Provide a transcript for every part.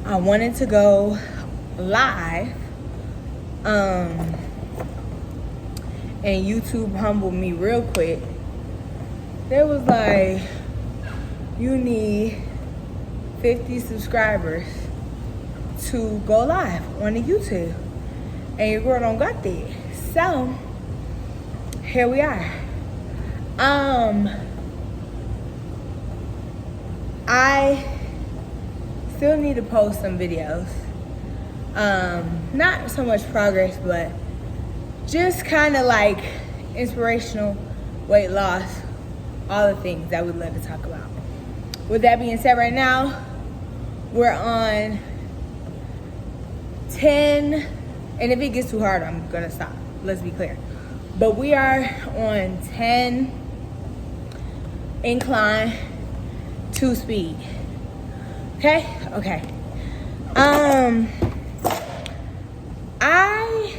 I wanted to go live, and YouTube humbled me real quick. They was like, you need 50 subscribers to go live on the YouTube, and your girl don't got that. So here we are. I still need to post some videos. Not so much progress, but just kind of like inspirational, weight loss, all the things that we'd love to talk about. With that being said, right now we're on 10, and if it gets too hard, I'm gonna stop. Let's be clear. But we are on 10 incline, 2 speed. Okay. I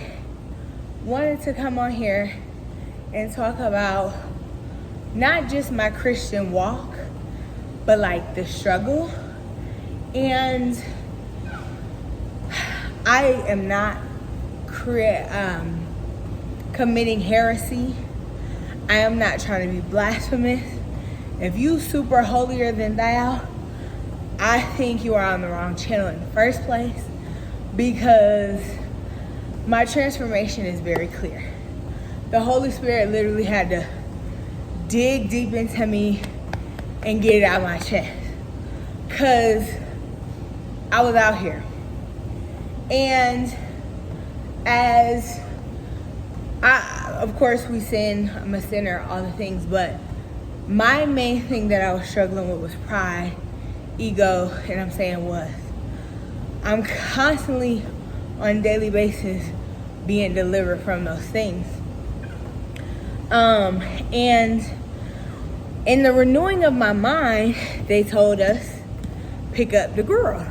wanted to come on here and talk about not just my Christian walk, but like the struggle. And I am not committing heresy. I am not trying to be blasphemous. If you super holier than thou, I think you are on the wrong channel in the first place, because my transformation is very clear. The Holy Spirit literally had to dig deep into me and get it out of my chest, because I was out here. And as of course we sin, I'm a sinner, all the things, but my main thing that I was struggling with was pride, ego, and I'm constantly on a daily basis being delivered from those things. And in the renewing of my mind, they told us, pick up the girl.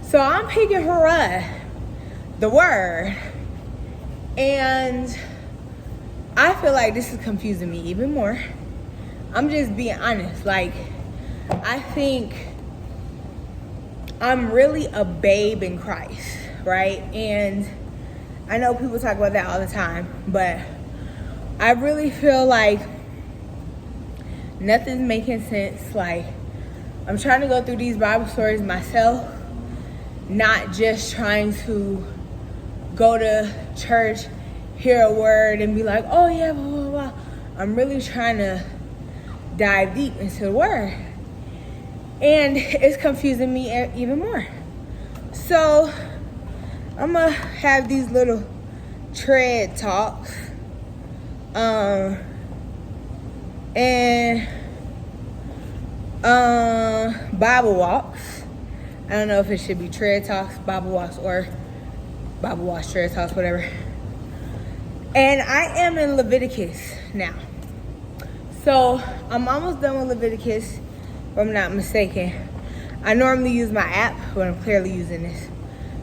So I'm picking her up, the word, and I feel like this is confusing me even more. I'm just being honest. Like, I think I'm really a babe in Christ, right? And I know people talk about that all the time, but I really feel like nothing's making sense. Like, I'm trying to go through these Bible stories myself, not just trying to go to church, hear a word, and be like, oh yeah, blah, blah, blah. I'm really trying to dive deep into the word. And it's confusing me even more. So I'm gonna have these little tread talks, and Bible walks. I don't know if it should be tread talks, Bible walks, or Bible walks, tread talks, whatever. And I am in Leviticus now. So I'm almost done with Leviticus, if I'm not mistaken. I normally use my app, but I'm clearly using this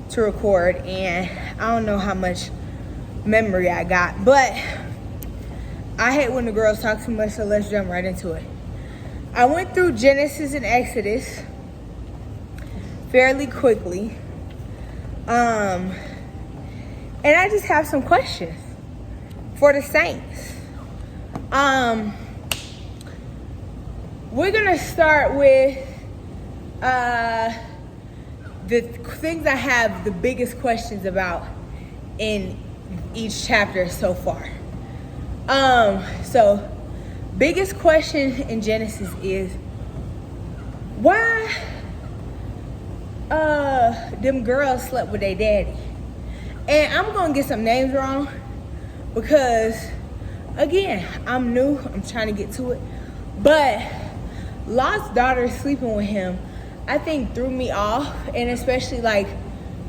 to record, and I don't know how much memory I got, but I hate when the girls talk too much, so let's jump right into it. I went through Genesis and Exodus fairly quickly, and I just have some questions for the saints. We're gonna start with the things I have the biggest questions about in each chapter so far. So biggest question in Genesis is, why them girls slept with their daddy? And I'm gonna get some names wrong, because again, I'm new, I'm trying to get to it, but Lot's daughter sleeping with him, I think, threw me off. And especially like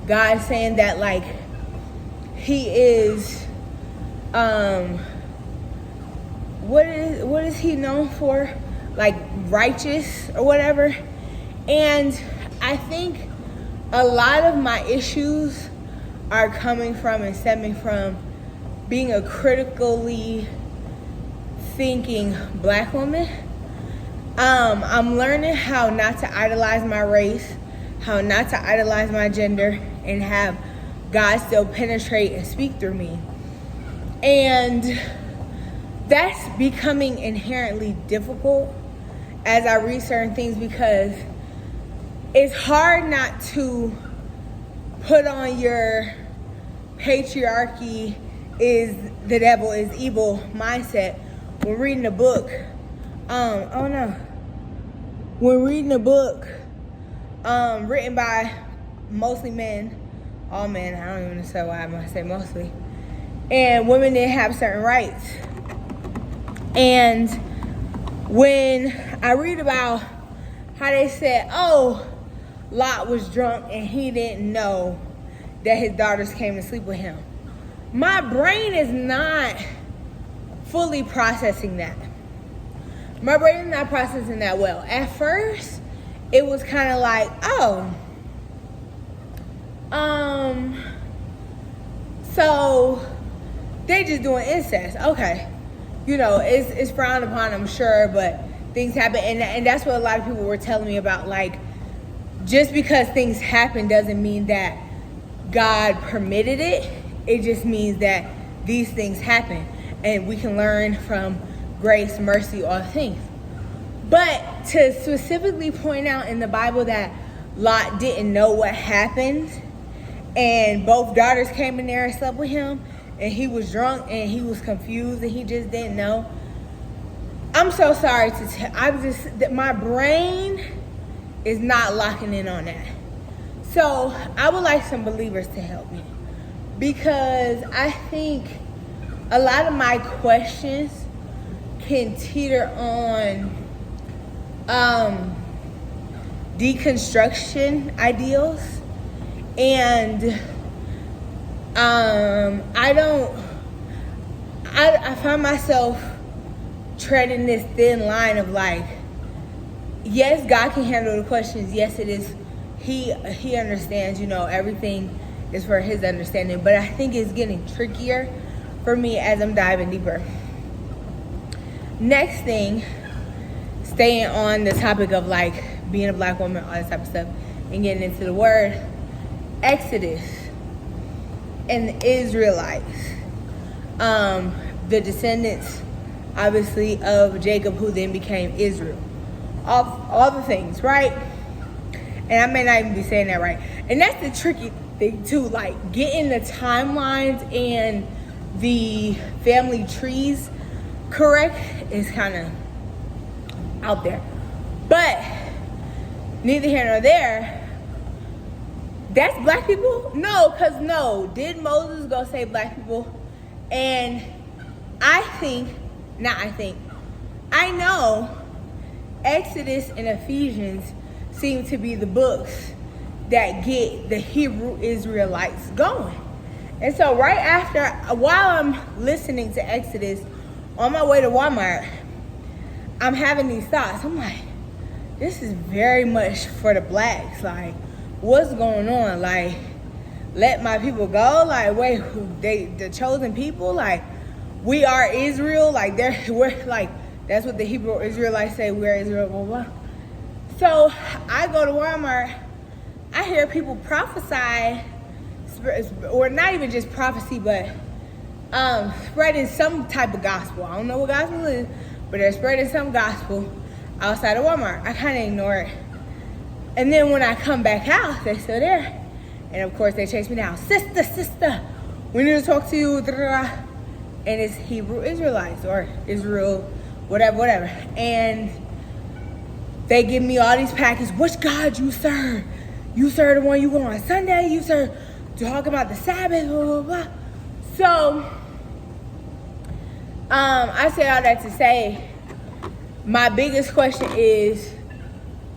God saying that like he is what is he known for, like righteous or whatever. And I think a lot of my issues are coming from and stemming from being a critically thinking black woman. I'm learning how not to idolize my race, how not to idolize my gender, and have God still penetrate and speak through me. And that's becoming inherently difficult as I read certain things, because it's hard not to put on your patriarchy is the devil is evil mindset when reading a book. When reading a book written by mostly men, all men, I don't even know why I'm gonna say mostly, and women didn't have certain rights. And when I read about how they said, oh, Lot was drunk and he didn't know that his daughters came to sleep with him, my brain is not fully processing that. My brain is not processing that well. At first, it was kind of like, so they just doing incest. Okay. You know, it's frowned upon, I'm sure, but things happen. And that's what a lot of people were telling me about. Like, just because things happen doesn't mean that God permitted it. It just means that these things happen. And we can learn from grace, mercy, all things. But to specifically point out in the Bible that Lot didn't know what happened, and both daughters came in there and slept with him, and he was drunk and he was confused and he just didn't know. I'm so sorry to tell. My brain is not locking in on that. So I would like some believers to help me, because I think a lot of my questions can teeter on deconstruction ideals, and I find myself treading this thin line of like, yes, God can handle the questions. Yes, it is. He understands, everything is for his understanding. But I think it's getting trickier for me as I'm diving deeper. Next thing, staying on the topic of like being a black woman, all this type of stuff, and getting into the word, Exodus and the Israelites, the descendants, obviously, of Jacob, who then became Israel. All the things, right? And I may not even be saying that right. And that's the tricky thing too, like getting the timelines and the family trees correct is kind of out there. But neither here nor there. That's black people? No. Did Moses go save black people? And I know Exodus and Ephesians seem to be the books that get the Hebrew Israelites going. And so right after, while I'm listening to Exodus, on my way to Walmart, I'm having these thoughts. I'm like, this is very much for the blacks. Like, what's going on? Like, let my people go? Like, wait, the chosen people? Like, we are Israel? Like, we're like, that's what the Hebrew Israelites say, we're Israel, blah, blah. So I go to Walmart, I hear people prophesy, or not even just prophecy, but spreading some type of gospel. I don't know what gospel is, but they're spreading some gospel outside of Walmart. I kind of ignore it. And then when I come back out, they're still there. And of course, they chase me down. Sister, we need to talk to you. And it's Hebrew Israelites or Israel, whatever. And they give me all these packages. Which God you serve? You serve the one you go on Sunday. You serve, talk about the Sabbath, blah, blah, blah. So, I say all that to say, my biggest question is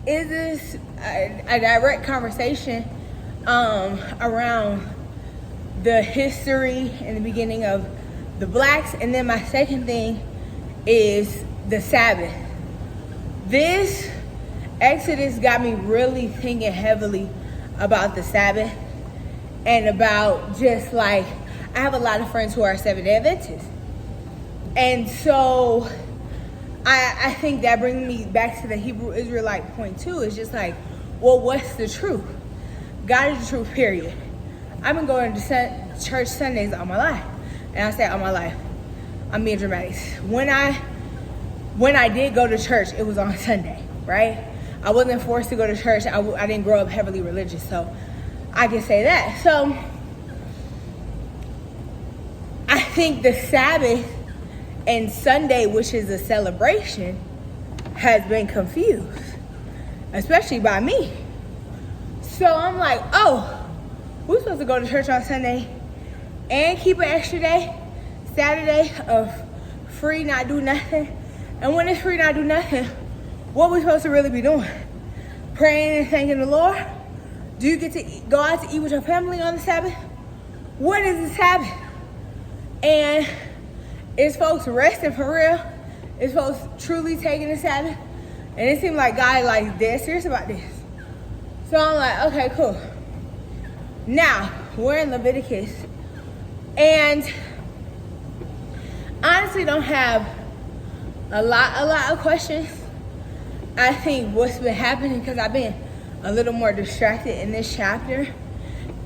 this a direct conversation around the history and the beginning of the blacks? And then my second thing is the Sabbath. This Exodus got me really thinking heavily about the Sabbath, and about just like, I have a lot of friends who are Seventh-day Adventists. And so I think that brings me back to the Hebrew Israelite point too. It's just like, well, what's the truth? God is the truth, period. I've been going to church Sundays all my life. And I say all my life. I'm being dramatic. When I did go to church, it was on Sunday, right? I wasn't forced to go to church. I didn't grow up heavily religious, so I can say that. So I think the Sabbath and Sunday, which is a celebration, has been confused, especially by me. So I'm like, oh, we're supposed to go to church on Sunday and keep an extra day, Saturday, of free, not do nothing. And when it's free, not do nothing, what we supposed to really be doing? Praying and thanking the Lord? Do you get to go out to eat with your family on the Sabbath? What is the Sabbath? And is folks resting for real? Is folks truly taking the Sabbath? And it seemed like God like dead serious about this. So I'm like, okay, cool. Now, we're in Leviticus. And honestly don't have a lot of questions. I think what's been happening, because I've been a little more distracted in this chapter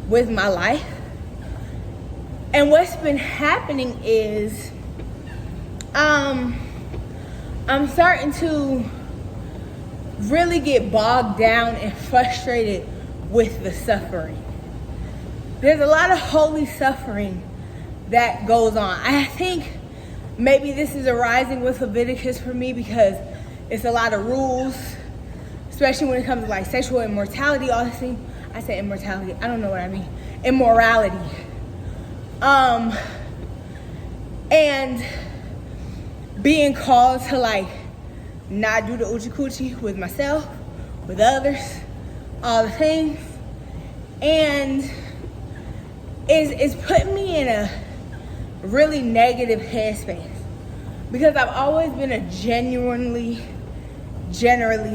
with my life. And what's been happening is I'm starting to really get bogged down and frustrated with the suffering. There's a lot of holy suffering that goes on. I think maybe this is arising with Leviticus for me because it's a lot of rules, especially when it comes to like sexual immortality, all this thing. I say immortality, I don't know what I mean. Immorality. And being called to like not do the uchi coochie with myself, with others, all the things. And it's put me in a really negative headspace because I've always been a generally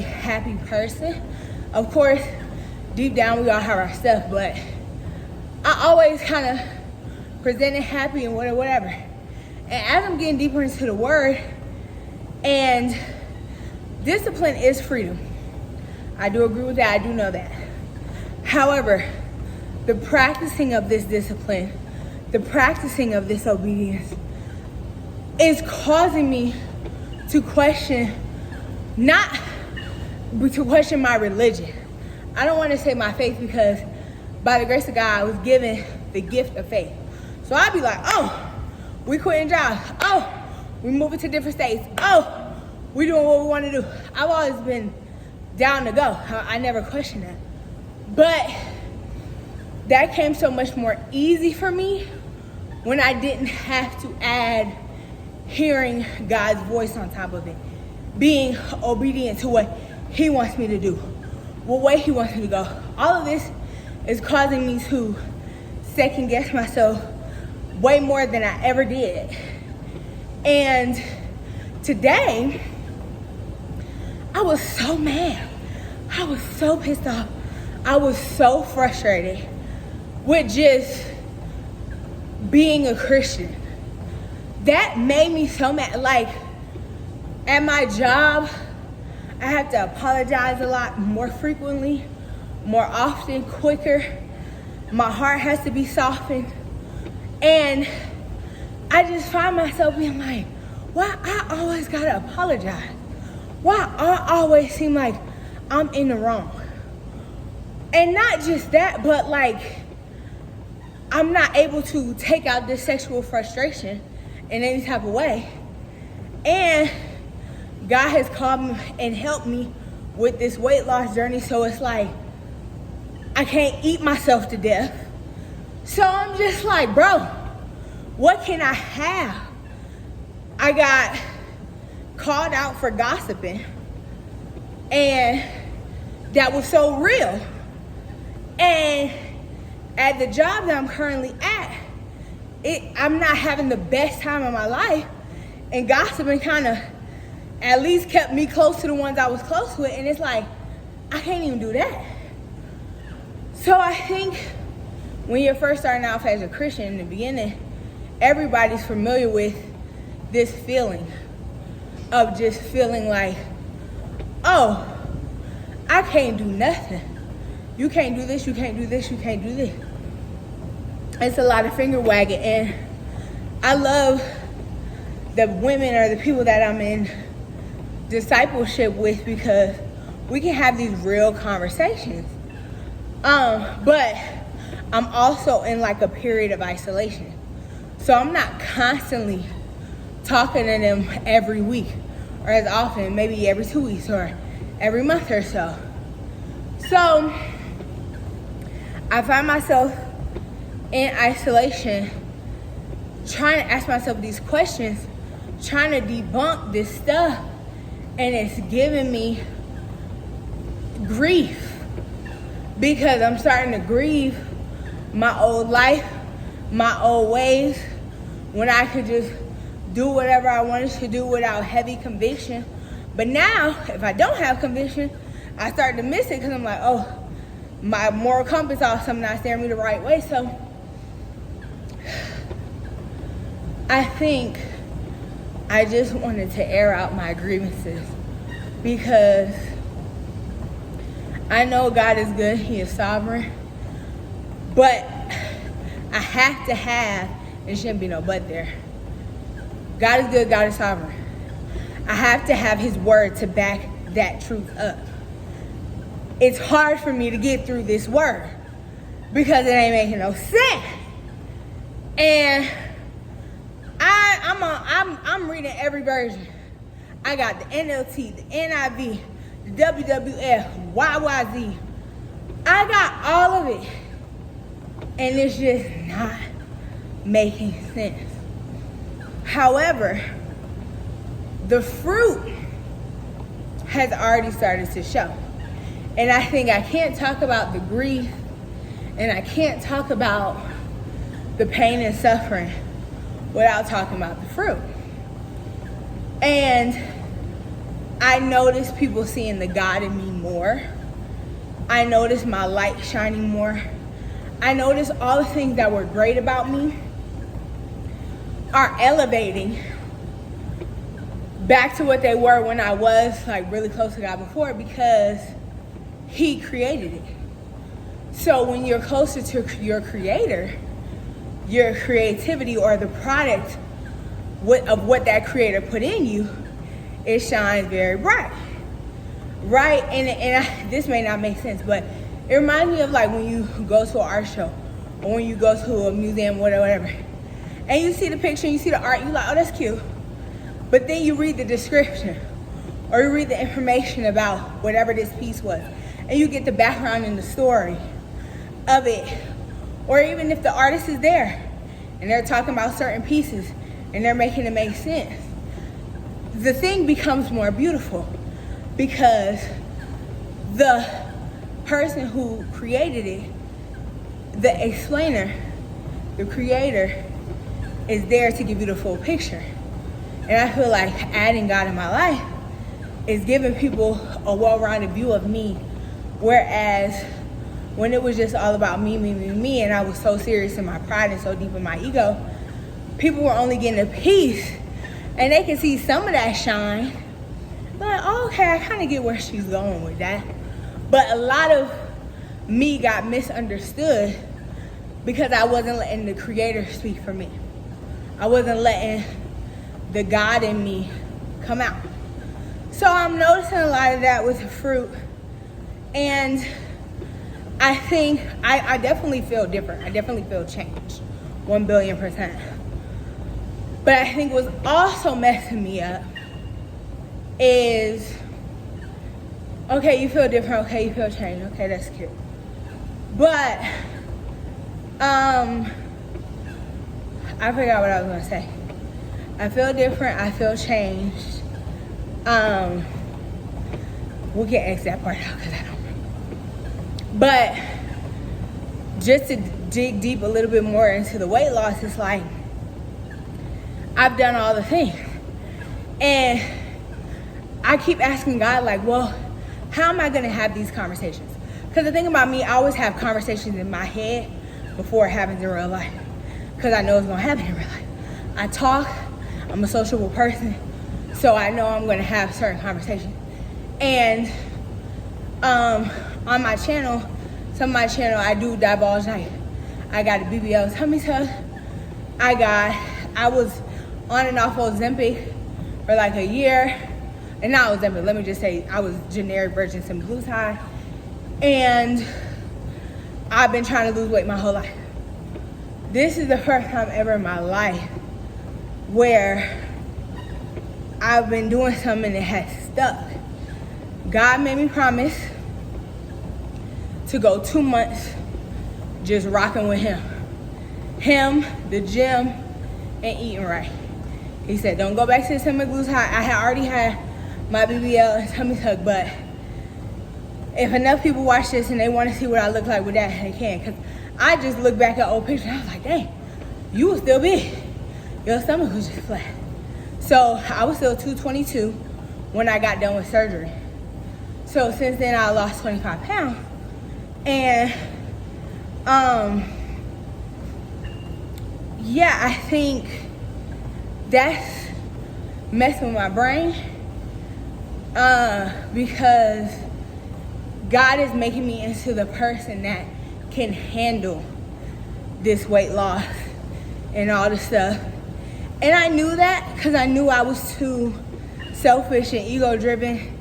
happy person. Of course, deep down we all have our stuff, but I always kind of presented happy and whatever. And as I'm getting deeper into the word, and discipline is freedom. I do agree with that, I do know that. However, the practicing of this discipline, the practicing of this obedience is causing me to question my religion. I don't want to say my faith because by the grace of God, I was given the gift of faith. So I'd be like, oh, we quitting jobs. Oh, we moving to different states. Oh, we doing what we want to do. I've always been down to go. I never questioned that. But that came so much more easy for me when I didn't have to add hearing God's voice on top of it. Being obedient to what He wants me to do, what way He wants me to go. All of this is causing me to second guess myself way more than I ever did. And today, I was so mad. I was so pissed off. I was so frustrated with just being a Christian. That made me so mad. Like, at my job, I have to apologize a lot more frequently, more often, quicker. My heart has to be softened. And I just find myself being like, why I always gotta apologize? Why I always seem like I'm in the wrong? And not just that, but like, I'm not able to take out this sexual frustration in any type of way. And God has called me and helped me with this weight loss journey. So it's like, I can't eat myself to death. So I'm just like, bro, what can I have? I got called out for gossiping. And that was so real. And at the job that I'm currently at, I'm not having the best time of my life. And gossiping kind of at least kept me close to the ones I was close with. And it's like, I can't even do that. So I think when you're first starting out as a Christian in the beginning, everybody's familiar with this feeling of just feeling like, oh, I can't do nothing. you can't do this, you can't do this, you can't do this. It's a lot of finger wagging, and I love the women or the people that I'm in discipleship with because we can have these real conversations. But I'm also in like a period of isolation. So I'm not constantly talking to them every week or as often, maybe every 2 weeks or every month or so. So I find myself in isolation, trying to ask myself these questions, trying to debunk this stuff, and it's giving me grief because I'm starting to grieve my old life, my old ways, when I could just do whatever I wanted to do without heavy conviction. But now, if I don't have conviction, I start to miss it because I'm like, oh, my moral compass also not steering me the right way. So I think I just wanted to air out my grievances because I know God is good, He is sovereign, but I have to have, there shouldn't be no but there. God is good, God is sovereign. I have to have His word to back that truth up. It's hard for me to get through this word because it ain't making no sense. And I'm reading every version. I got the NLT, the NIV, the WWF, YYZ. I got all of it. And it's just not making sense. However, the fruit has already started to show. And I think I can't talk about the grief and I can't talk about the pain and suffering without talking about the fruit. And I notice people seeing the God in me more. I notice my light shining more. I notice all the things that were great about me are elevating back to what they were when I was like really close to God before because He created it. So when you're closer to your creator, your creativity or the product of what that creator put in you, it shines very bright, right? And this may not make sense, but it reminds me of like when you go to an art show or when you go to a museum, whatever, and you see the picture, you see the art, you're like, oh, that's cute. But then you read the description or you read the information about whatever this piece was, and you get the background and the story of it. Or even if the artist is there and they're talking about certain pieces and they're making it make sense, the thing becomes more beautiful because the person who created it, the explainer, the creator, is there to give you the full picture. And I feel like adding God in my life is giving people a well-rounded view of me, whereas when it was just all about me, and I was so serious in my pride and so deep in my ego, people were only getting a piece, and they could see some of that shine. But oh, okay, I kind of get where she's going with that. But a lot of me got misunderstood because I wasn't letting the creator speak for me. I wasn't letting the God in me come out. So I'm noticing a lot of that with the fruit. And I think I definitely feel different. I definitely feel changed, 1,000,000,000%. But I think what's also messing me up is, okay, you feel different, okay, you feel changed, okay, that's cute. But, I forgot what I was gonna say. I feel different, I feel changed. We can X that part out because I don't know. But just to dig deep a little bit more into the weight loss, it's like, I've done all the things. And I keep asking God, like, well, how am I gonna have these conversations? Because the thing about me, I always have conversations in my head before it happens in real life. Because I know it's gonna happen in real life. I talk, I'm a sociable person, so I know I'm gonna have certain conversations. And on my channel, some of my channel, I do divulge, like, I got a BBL tummy tuck. I was on and off Ozempic for like a year. And not Ozempic, let me just say, I was generic virgin semaglutide. And I've been trying to lose weight my whole life. This is the first time ever in my life where I've been doing something that has stuck. God made me promise to go 2 months just rocking with him, the gym, and eating right. He said, don't go back to the semaglutide. I had already had my BBL and tummy tuck, but if enough people watch this and they want to see what I look like with that, they can. Because I just look back at old pictures and I was like, dang, you was still big. Your stomach was just flat. So I was still 222 when I got done with surgery. So since then I lost 25 pounds. And yeah, I think that's messing with my brain because God is making me into the person that can handle this weight loss and all this stuff. And I knew that because I knew I was too selfish and ego-driven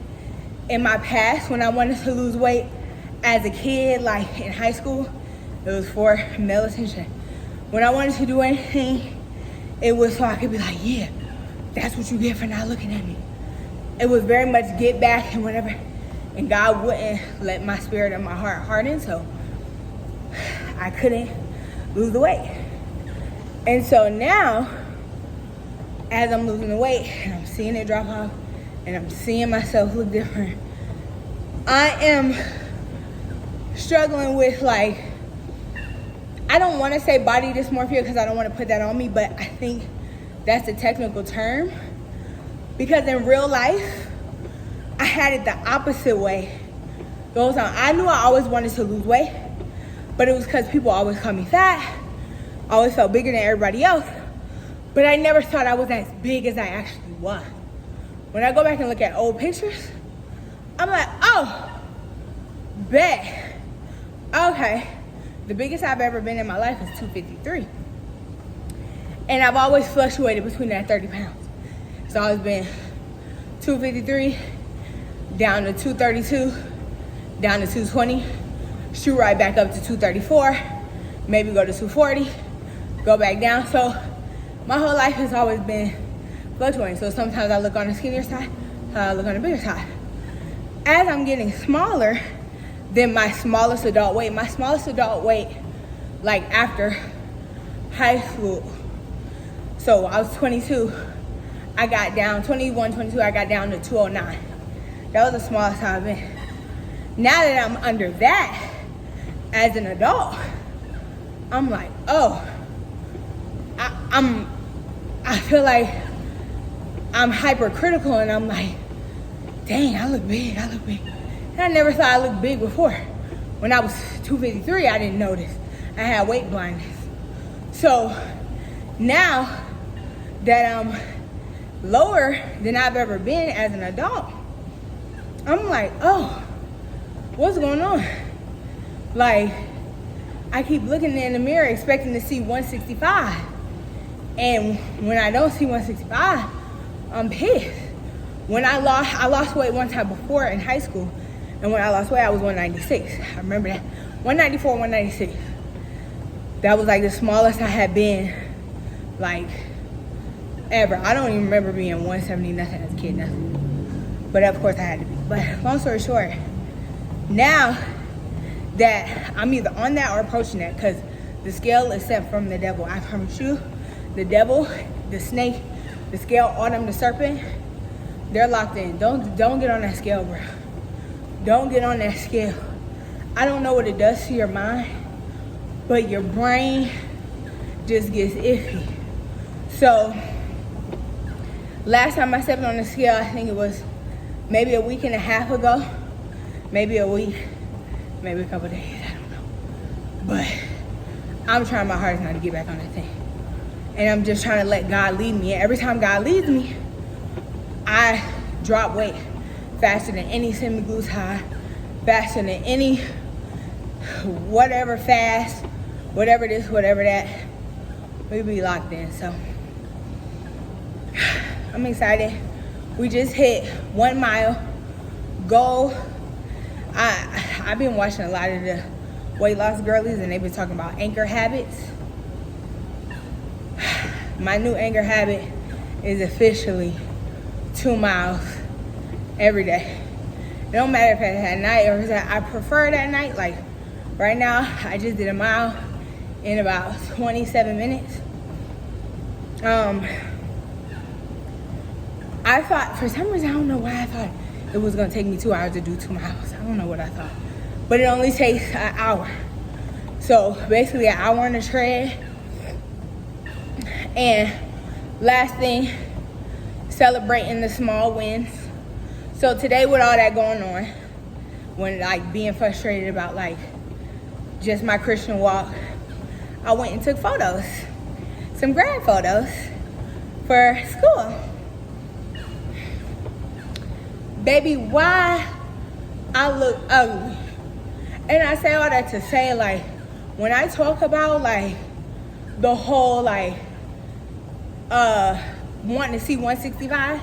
in my past when I wanted to lose weight as a kid, like in high school. It was for male attention. When I wanted to do anything, it was so I could be like, yeah, that's what you get for not looking at me. It was very much get back and whatever. And God wouldn't let my spirit and my heart harden, so I couldn't lose the weight. And so now, as I'm losing the weight and I'm seeing it drop off and I'm seeing myself look different, I am struggling with, like, I don't want to say body dysmorphia because I don't want to put that on me, but I think that's the technical term. Because in real life, I had it the opposite way. Goes on. I knew I always wanted to lose weight, but it was because people always called me fat. I always felt bigger than everybody else, but I never thought I was as big as I actually was. When I go back and look at old pictures, I'm like, oh, bet. Okay. The biggest I've ever been in my life is 253. And I've always fluctuated between that 30 pounds. It's always been 253, down to 232, down to 220, shoot right back up to 234, maybe go to 240, go back down. So my whole life has always been fluctuating. So sometimes I look on the skinnier side, I look on the bigger side. As I'm getting smaller than my smallest adult weight, like after high school, so I was 22, I got down, 21, 22, I got down to 209. That was the smallest I've been. Now that I'm under that, as an adult, I'm like, oh, I feel like I'm hypercritical and I'm like, dang, I look big. And I never thought I looked big before. When I was 253, I didn't notice. I had weight blindness. So now that I'm lower than I've ever been as an adult, I'm like, oh, what's going on? Like, I keep looking in the mirror expecting to see 165. And when I don't see 165, I'm pissed. When I lost weight one time before in high school, and when I lost weight, I was 196. I remember that. 194, 196. That was like the smallest I had been, like, ever. I don't even remember being 170 nothing as a kid, nothing. But of course I had to be. But long story short, now that I'm either on that or approaching that, because the scale is sent from the devil. I promise you, the devil, the snake, the scale, Autumn, the serpent, they're locked in. Don't get on that scale, bro. Don't get on that scale. I don't know what it does to your mind, but your brain just gets iffy. So last time I stepped on the scale, I think it was maybe a week and a half ago, maybe a week, maybe a couple days, I don't know. But I'm trying my hardest not to get back on that thing. And I'm just trying to let God lead me. And every time God leads me, I drop weight faster than any semaglutide, faster than any whatever fast, whatever this, whatever that, we be locked in. So I'm excited. We just hit 1 mile goal. I've been watching a lot of the weight loss girlies, and they've been talking about anchor habits. My new anchor habit is officially 2 miles every day. It don't matter if it's at night or if it's I prefer it at night. Like right now, I just did a mile in about 27 minutes. I thought, for some reason, I don't know why I thought it was gonna take me 2 hours to do 2 miles. I don't know what I thought. But it only takes an hour. So basically an hour on the tread. And last thing, celebrating the small wins. So today with all that going on, when like being frustrated about like just my Christian walk, I went and took photos, some grad photos for school. Baby, why I look ugly? And I say all that to say, like, when I talk about like the whole like wanting to see 165,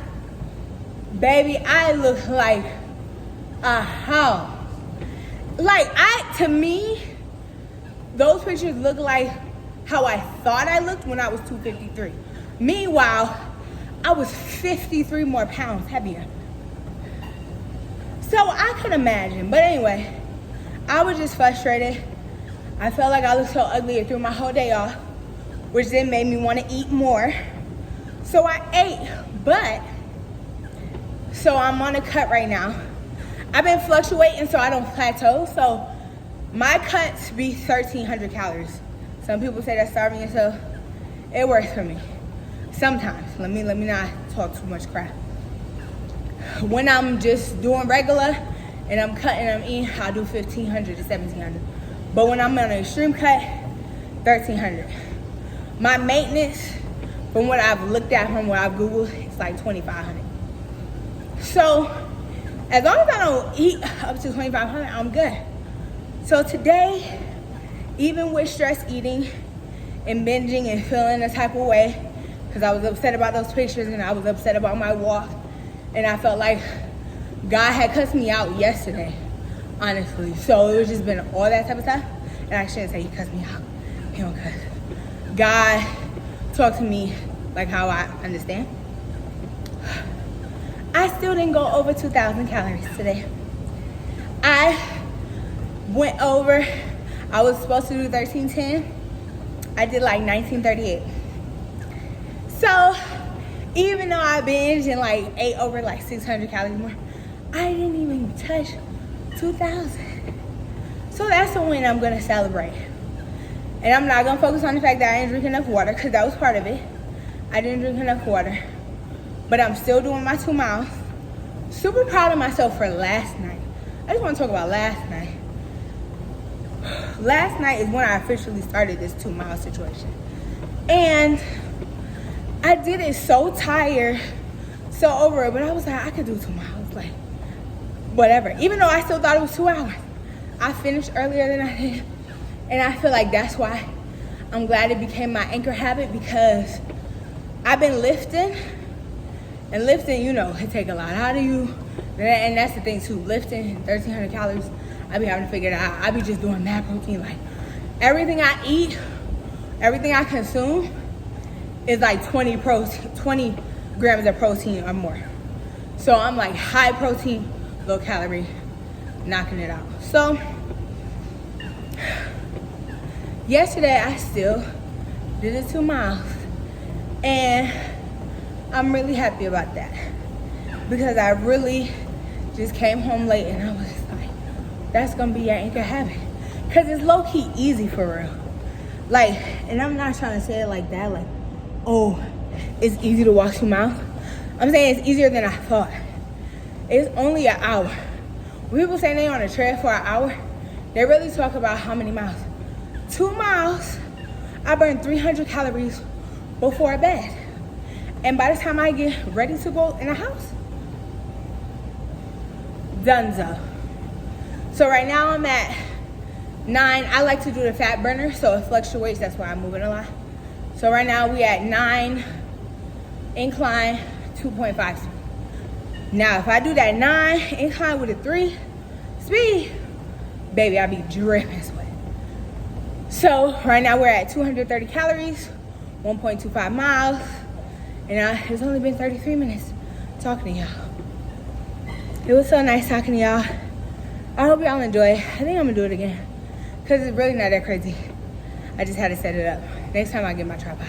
baby, I look like a hoe. Like, to me, those pictures look like how I thought I looked when I was 253. Meanwhile, I was 53 more pounds heavier. So I could imagine. But anyway, I was just frustrated. I felt like I looked so ugly. It threw my whole day off, which then made me want to eat more. So I ate, so I'm on a cut right now. I've been fluctuating so I don't plateau. So my cuts be 1,300 calories. Some people say that's starving yourself. It works for me. Sometimes. Let me not talk too much crap. When I'm just doing regular and I'm cutting, I'm eating, I'll do 1,500 to 1,700. But when I'm on an extreme cut, 1,300. My maintenance, from what I've looked at, from what I've Googled, it's like 2,500. So as long as I don't eat up to 2,500, I'm good. So today, even with stress eating and binging and feeling a type of way, because I was upset about those pictures and I was upset about my walk, and I felt like God had cussed me out yesterday, honestly. So it was just been all that type of stuff. And I shouldn't say he cussed me out. He don't cuss. God talked to me like how I understand. I still didn't go over 2,000 calories today. I went over, I was supposed to do 1310. I did like 1938. So even though I binged and like ate over like 600 calories more, I didn't even touch 2,000. So that's a win I'm gonna celebrate. And I'm not gonna focus on the fact that I didn't drink enough water, because that was part of it. I didn't drink enough water. But I'm still doing my 2 miles. Super proud of myself for last night. I just wanna talk about last night. Last night is when I officially started this 2 mile situation. And I did it so tired, so over it, but I was like, I could do 2 miles, like, whatever. Even though I still thought it was 2 hours. I finished earlier than I did. And I feel like that's why I'm glad it became my anchor habit, because I've been lifting. And lifting, you know, it take a lot out of you. And that's the thing too, lifting, 1,300 calories, I be having to figure it out. I be just doing mad protein. Like, everything I eat, everything I consume is like 20 grams of protein or more. So I'm like high protein, low calorie, knocking it out. So yesterday I still did the 2 miles, and I'm really happy about that, because I really just came home late and I was like, that's gonna be your anchor habit, because it's low-key easy for real. Like, and I'm not trying to say it like that, like, oh, it's easy to walk 2 miles. I'm saying it's easier than I thought. It's only an hour. When people say they on a tread for an hour, they really talk about how many miles. 2 miles, I burn 300 calories before bed. And by the time I get ready to go in the house, donezo. So right now I'm at 9, I like to do the fat burner, so it fluctuates. That's why I'm moving a lot. So right now we at 9 incline, 2.5 speed. Now if I do that 9 incline with a 3 speed, baby, I be dripping sweat. So right now we're at 230 calories, 1.25 miles, and it's only been 33 minutes talking to y'all. It was so nice talking to y'all. I hope y'all enjoy. I think I'm gonna do it again because it's really not that crazy. I just had to set it up. Next time I get my tripod.